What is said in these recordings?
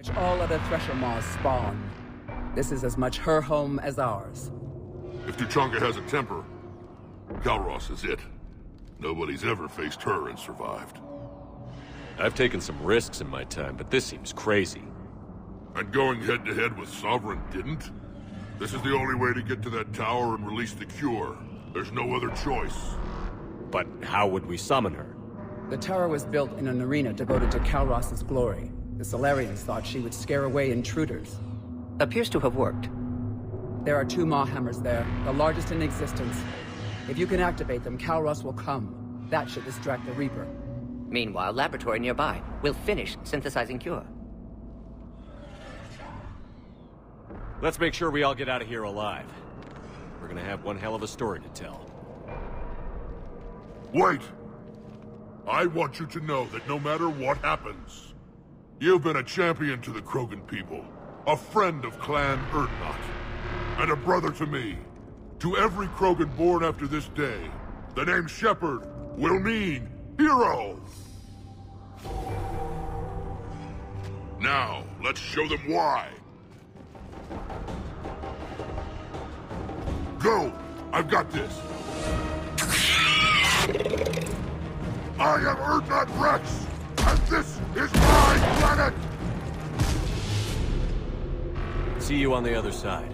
which all other Thresher Maws spawn. This is as much her home as ours. If Tuchanka has a temper, Kalros is it. Nobody's ever faced her and survived. I've taken some risks in my time, but this seems crazy. And going head-to-head with Sovereign didn't? This is the only way to get to that tower and release the cure. There's no other choice. But how would we summon her? The tower was built in an arena devoted to Kalros's glory. The Solarians thought she would scare away intruders. Appears to have worked. There are 2 Maw hammers there, the largest in existence. If you can activate them, Kalros will come. That should distract the Reaper. Meanwhile, laboratory nearby. We'll finish synthesizing cure. Let's make sure we all get out of here alive. We're gonna have one hell of a story to tell. Wait! I want you to know that no matter what happens, you've been a champion to the Krogan people, a friend of Clan Erdnot, and a brother to me. To every Krogan born after this day, the name Shepard will mean hero! Now, let's show them why. Go! I've got this! I am Erdnot Wrex, and this is my planet! See you on the other side.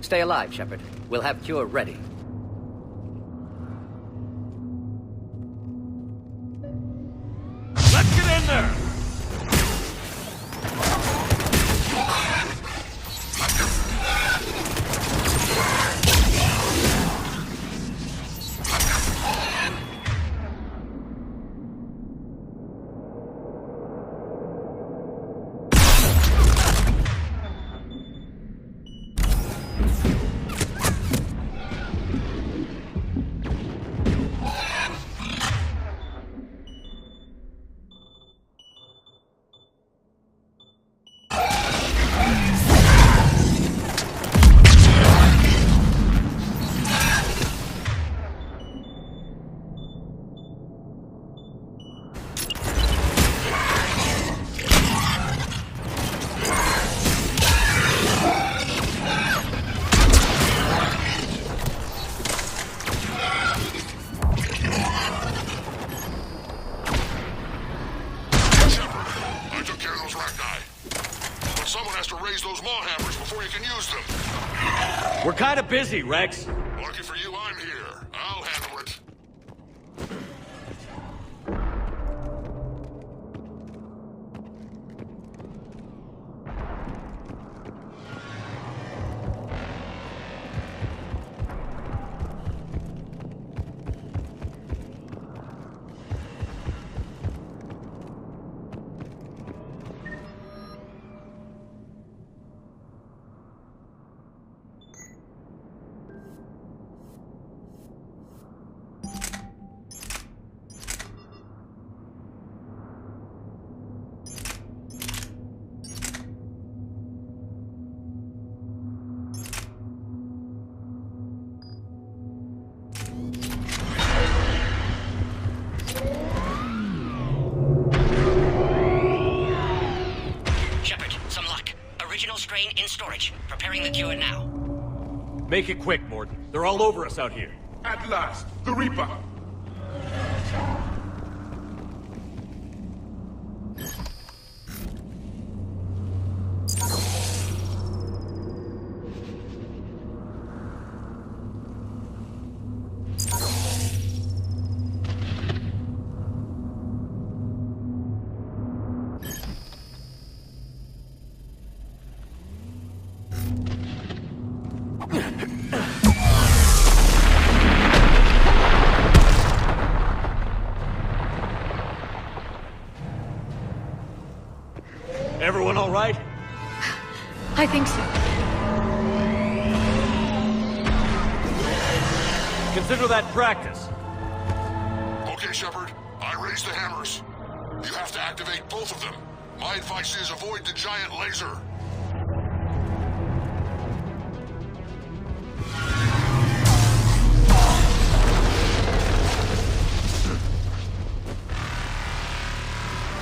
Stay alive, Shepard. We'll have cure ready. Let's get in there! We're kind of busy, Wrex. Lucky for you, I'm here. I'll handle it. In storage. Preparing the cure now. Make it quick, Morden. They're all over us out here. At last, the Reaper! Everyone all right? I think so. Consider that practice. Okay, Shepard. I raised the hammers. You have to activate both of them. My advice is avoid the giant laser.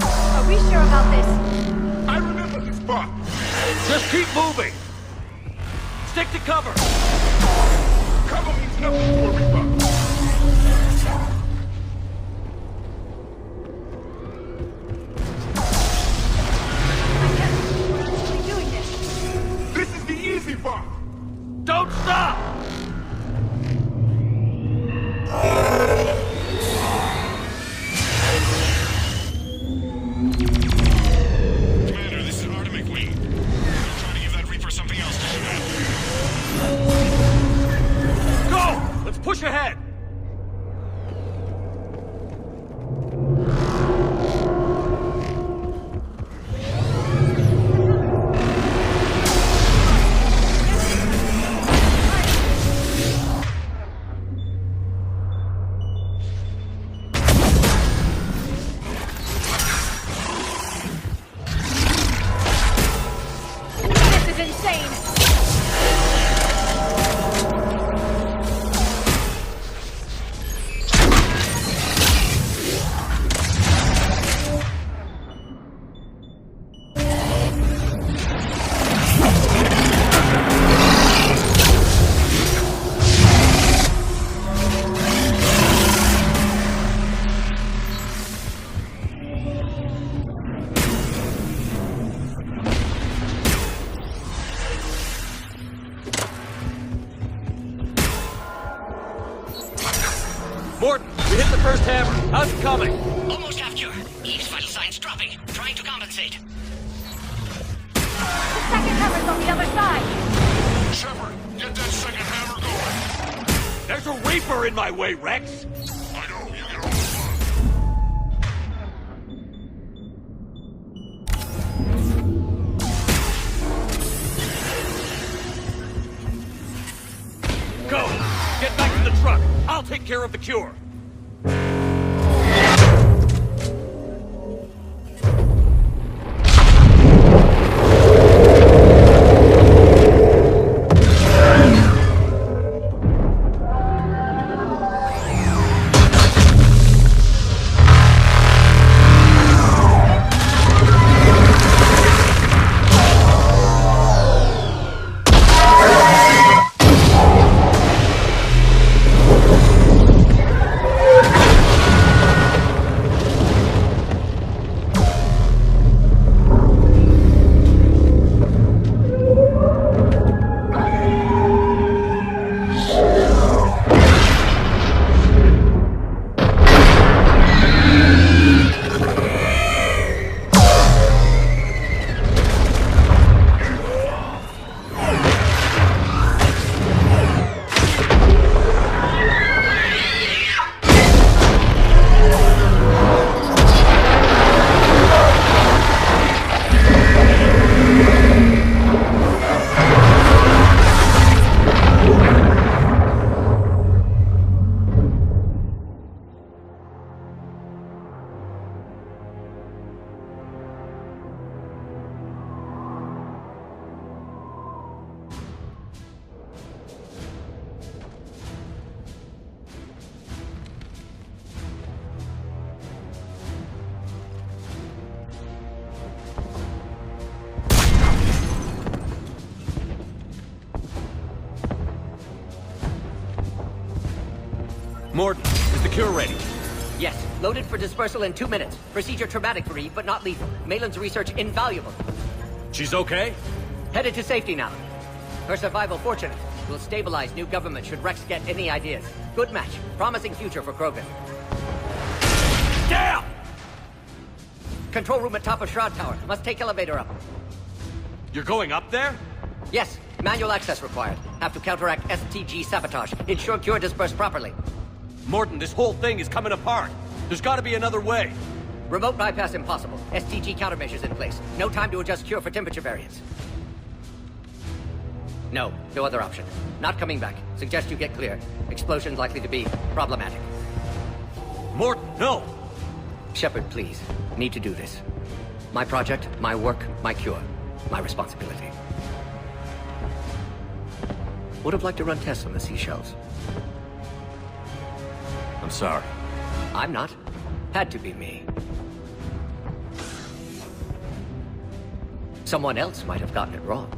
Are we sure about this? I remember this part. Reaper! Just keep moving! Stick to cover! Cover means nothing to a Reaper! This is the easy part! Don't stop! Commander, this is Artemic Wing. I'm trying to give that Reaper something else to shoot at. Go! Let's push ahead! Morton, we hit the first hammer. How's it coming? Almost have cure. Eve's vital signs dropping. Trying to compensate. The second hammer's on the other side. Shepard, get that second hammer going. There's a Reaper in my way, Wrex! I know, you get all the fun. Go! Get back to the truck! I'll take care of the cure! Morton, is the cure ready? Yes, loaded for dispersal in 2 minutes. Procedure traumatic for Eve, but not lethal. Maelon's research invaluable. She's okay? Headed to safety now. Her survival fortunate. Will stabilize new government should Wrex get any ideas. Good match. Promising future for Krogan. Down! Control room at top of Shroud Tower. Must take elevator up. You're going up there? Yes, manual access required. Have to counteract STG sabotage. Ensure cure dispersed properly. Morton, this whole thing is coming apart. There's gotta be another way. Remote bypass impossible. STG countermeasures in place. No time to adjust cure for temperature variance. No other option. Not coming back. Suggest you get clear. Explosion likely to be problematic. Morton, no! Shepard, please. Need to do this. My project, my work, my cure. My responsibility. Would have liked to run tests on the seashells. I'm sorry. I'm not. Had to be me. Someone else might have gotten it wrong.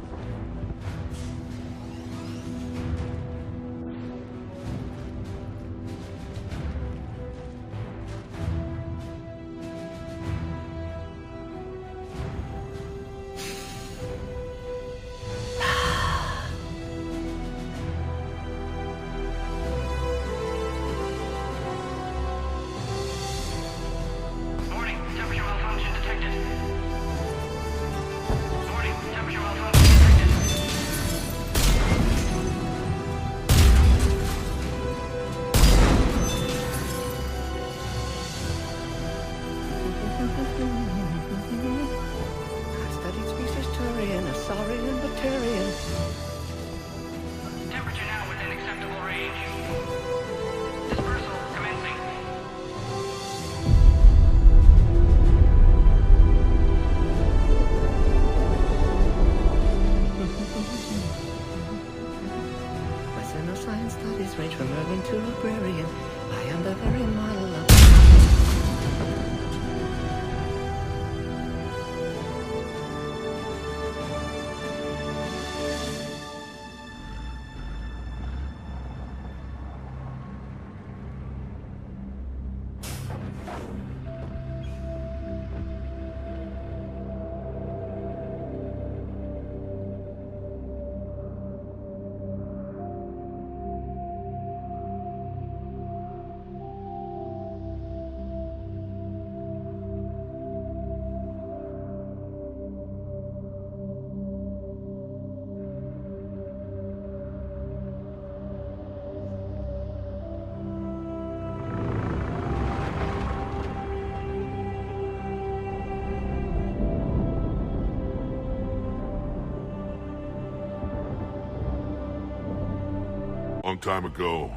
Long time ago,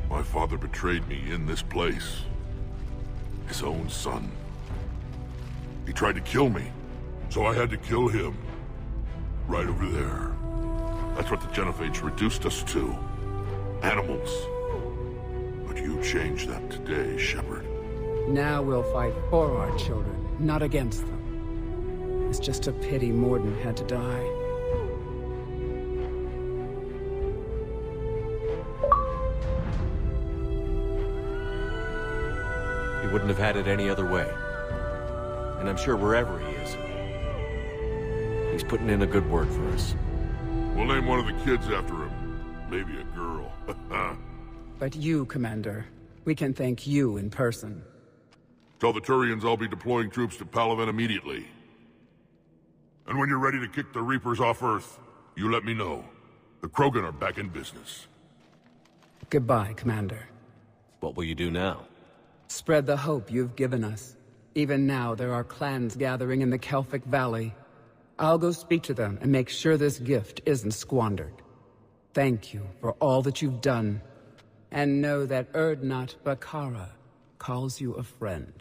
my father betrayed me in this place. His own son. He tried to kill me, so I had to kill him. Right over there. That's what the Genophage reduced us to. Animals. But you changed that today, Shepard. Now we'll fight for our children, not against them. It's just a pity Morden had to die. He wouldn't have had it any other way. And I'm sure wherever he is, he's putting in a good word for us. We'll name one of the kids after him. Maybe a girl. But you, Commander, we can thank you in person. Tell the Turians I'll be deploying troops to Palaven immediately. And when you're ready to kick the Reapers off Earth, you let me know. The Krogan are back in business. Goodbye, Commander. What will you do now? Spread the hope you've given us. Even now, there are clans gathering in the Kelphic Valley. I'll go speak to them and make sure this gift isn't squandered. Thank you for all that you've done. And know that Urdnot Bakara calls you a friend.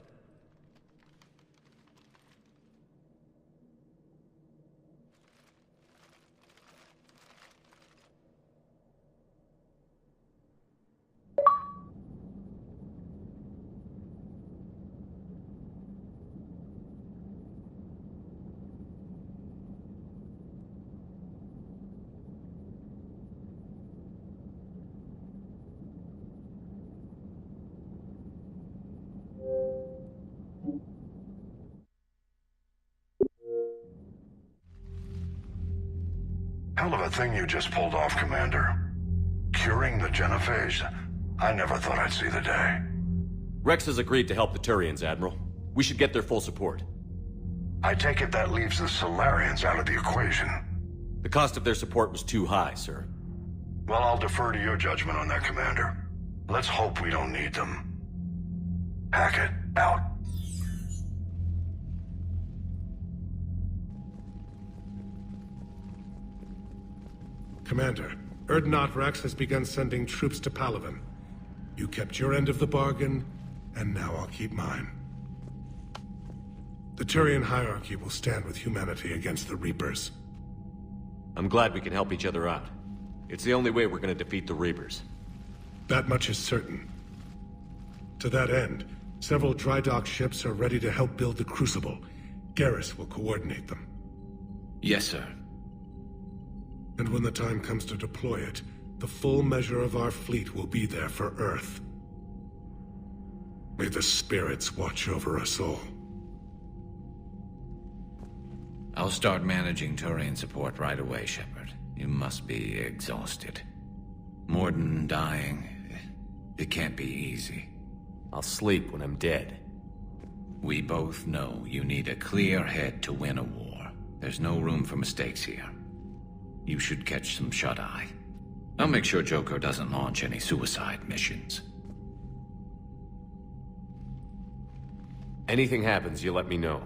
Hell of a thing you just pulled off, Commander. Curing the Genophage? I never thought I'd see the day. Wrex has agreed to help the Turians, Admiral. We should get their full support. I take it that leaves the Solarians out of the equation. The cost of their support was too high, sir. Well, I'll defer to your judgment on that, Commander. Let's hope we don't need them. Hackett, out. Commander, Urdnot Wrex has begun sending troops to Palaven. You kept your end of the bargain, and now I'll keep mine. The Turian hierarchy will stand with humanity against the Reapers. I'm glad we can help each other out. It's the only way we're gonna defeat the Reapers. That much is certain. To that end, several dry dock ships are ready to help build the Crucible. Garrus will coordinate them. Yes, sir. And when the time comes to deploy it, the full measure of our fleet will be there for Earth. May the spirits watch over us all. I'll start managing Turian support right away, Shepard. You must be exhausted. Morden dying, it can't be easy. I'll sleep when I'm dead. We both know you need a clear head to win a war. There's no room for mistakes here. You should catch some shut-eye. I'll make sure Joker doesn't launch any suicide missions. Anything happens, you let me know.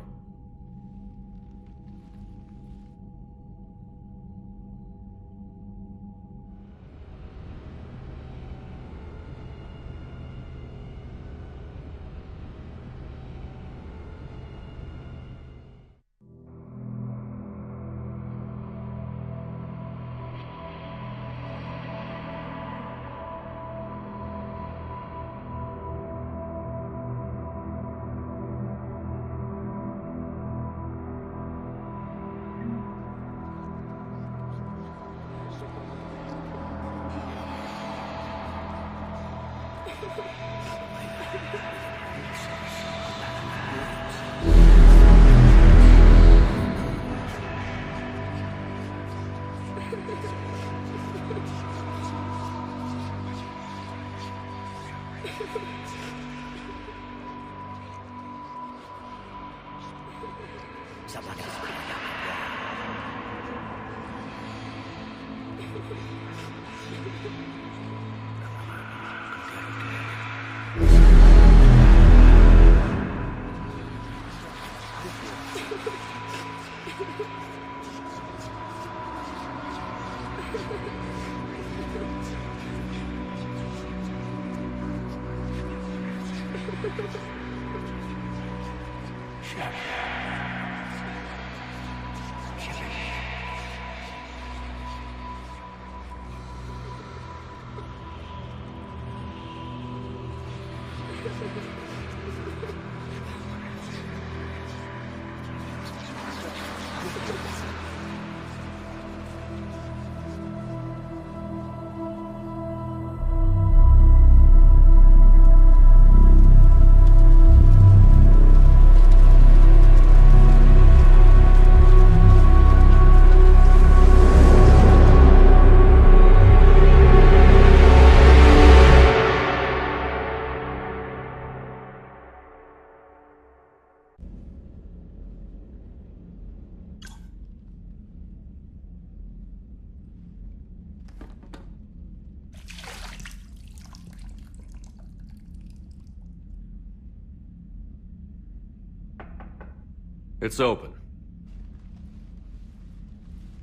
It's open.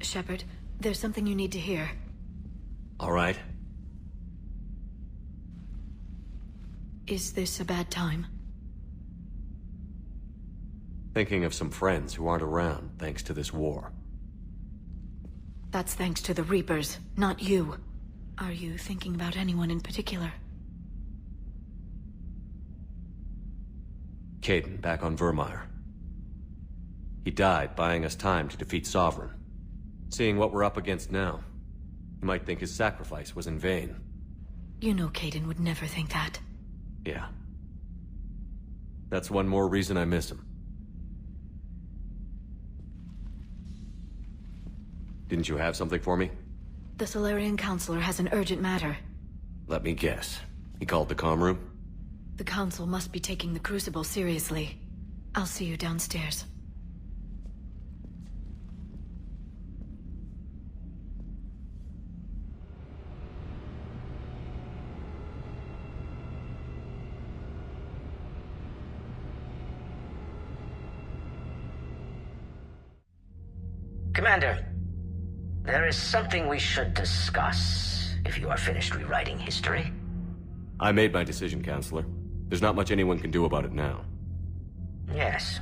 Shepard, there's something you need to hear. All right. Is this a bad time? Thinking of some friends who aren't around thanks to this war. That's thanks to the Reapers, not you. Are you thinking about anyone in particular? Caden, back on Virmire. He died buying us time to defeat Sovereign. Seeing what we're up against now, you might think his sacrifice was in vain. You know Caden would never think that. Yeah. That's one more reason I miss him. Didn't you have something for me? The Solarian Counselor has an urgent matter. Let me guess. He called the comm room? The Council must be taking the Crucible seriously. I'll see you downstairs. Commander, there is something we should discuss, if you are finished rewriting history. I made my decision, Counselor. There's not much anyone can do about it now. Yes.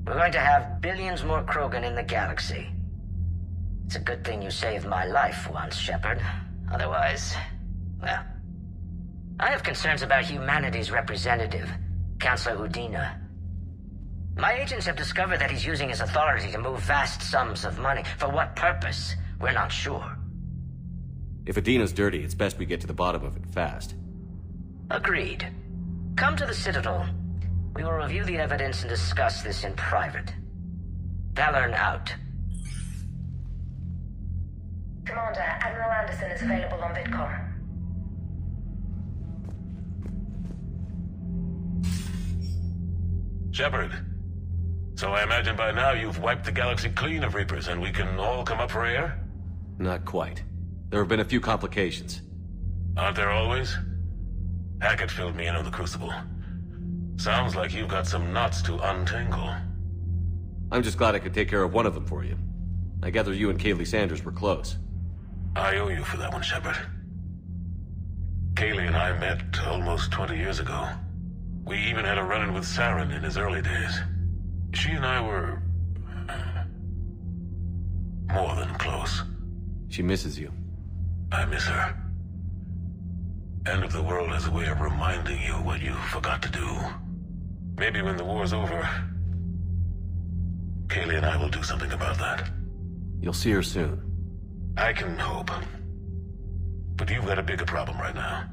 We're going to have billions more Krogan in the galaxy. It's a good thing you saved my life once, Shepard. Otherwise, well... I have concerns about humanity's representative, Counselor Udina. My agents have discovered that he's using his authority to move vast sums of money. For what purpose? We're not sure. If Adina's dirty, it's best we get to the bottom of it fast. Agreed. Come to the Citadel. We will review the evidence and discuss this in private. Maelon out. Commander, Admiral Anderson is available on VidCom. Shepard. So I imagine by now you've wiped the galaxy clean of Reapers and we can all come up for air? Not quite. There have been a few complications. Aren't there always? Hackett filled me in on the Crucible. Sounds like you've got some knots to untangle. I'm just glad I could take care of one of them for you. I gather you and Kaylee Sanders were close. I owe you for that one, Shepard. Kaylee and I met almost 20 years ago. We even had a run-in with Saren in his early days. She and I were... more than close. She misses you. I miss her. End of the world has a way of reminding you what you forgot to do. Maybe when the war's over, Kaylee and I will do something about that. You'll see her soon. I can hope. But you've got a bigger problem right now.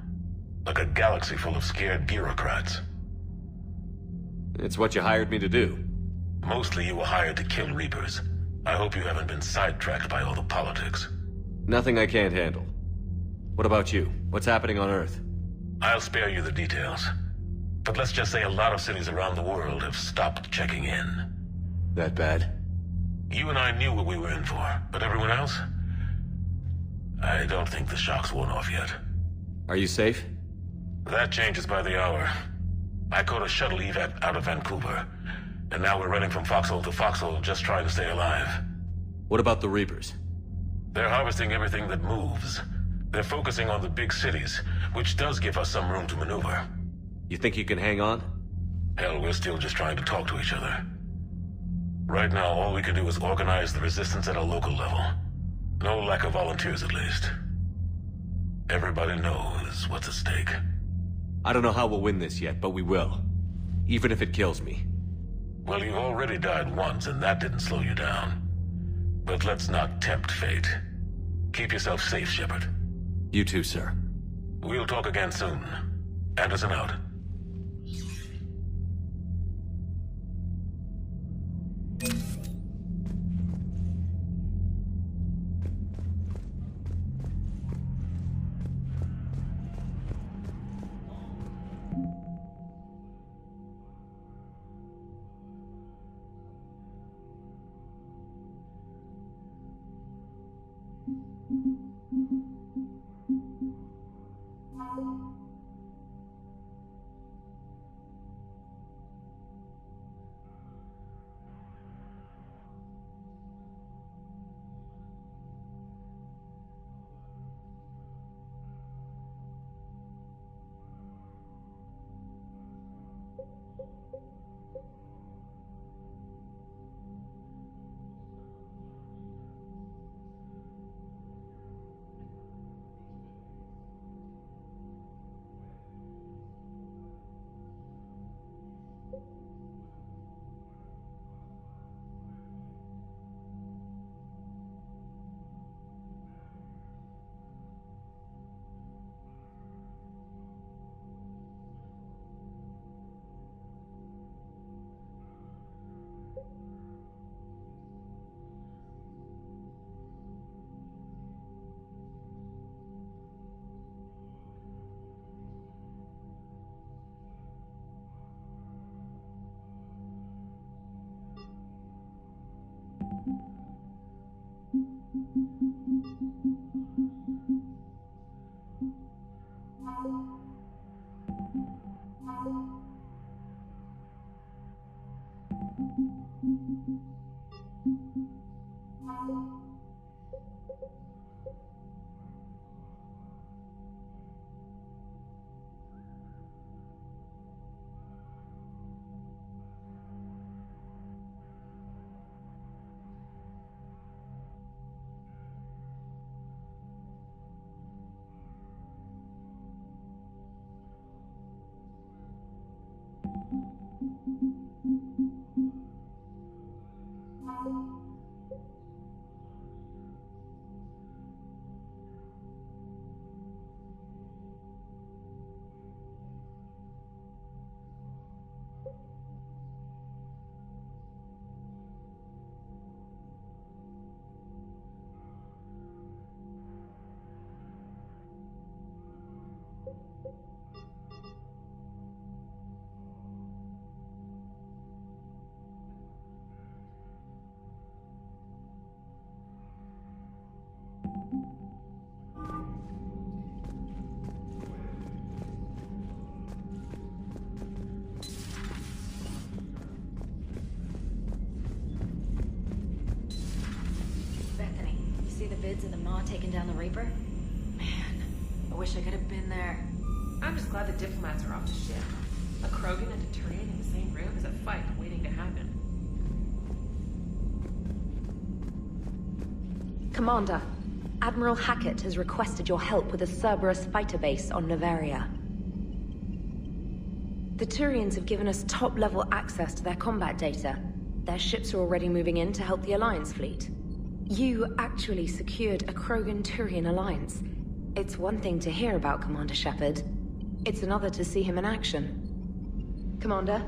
Like a galaxy full of scared bureaucrats. It's what you hired me to do. Mostly you were hired to kill Reapers. I hope you haven't been sidetracked by all the politics. Nothing I can't handle. What about you? What's happening on Earth? I'll spare you the details. But let's just say a lot of cities around the world have stopped checking in. That bad? You and I knew what we were in for, but everyone else? I don't think the shock's worn off yet. Are you safe? That changes by the hour. I caught a shuttle evac out of Vancouver, and now we're running from foxhole to foxhole just trying to stay alive. What about the Reapers? They're harvesting everything that moves. They're focusing on the big cities, which does give us some room to maneuver. You think you can hang on? Hell, we're still just trying to talk to each other. Right now, all we can do is organize the resistance at a local level. No lack of volunteers, at least. Everybody knows what's at stake. I don't know how we'll win this yet, but we will. Even if it kills me. Well, you've already died once, and that didn't slow you down. But let's not tempt fate. Keep yourself safe, Shepard. You too, sir. We'll talk again soon. Anderson out. see the vids of the Maw taking down the Reaper? Man, I wish I could have been there. I'm just glad the diplomats are off to ship. A Krogan and a Turian in the same room is a fight waiting to happen. Commander, Admiral Hackett has requested your help with a Cerberus fighter base on Novaria. The Turians have given us top-level access to their combat data. Their ships are already moving in to help the Alliance fleet. You actually secured a Krogan-Turian alliance. It's one thing to hear about Commander Shepard. It's another to see him in action. Commander,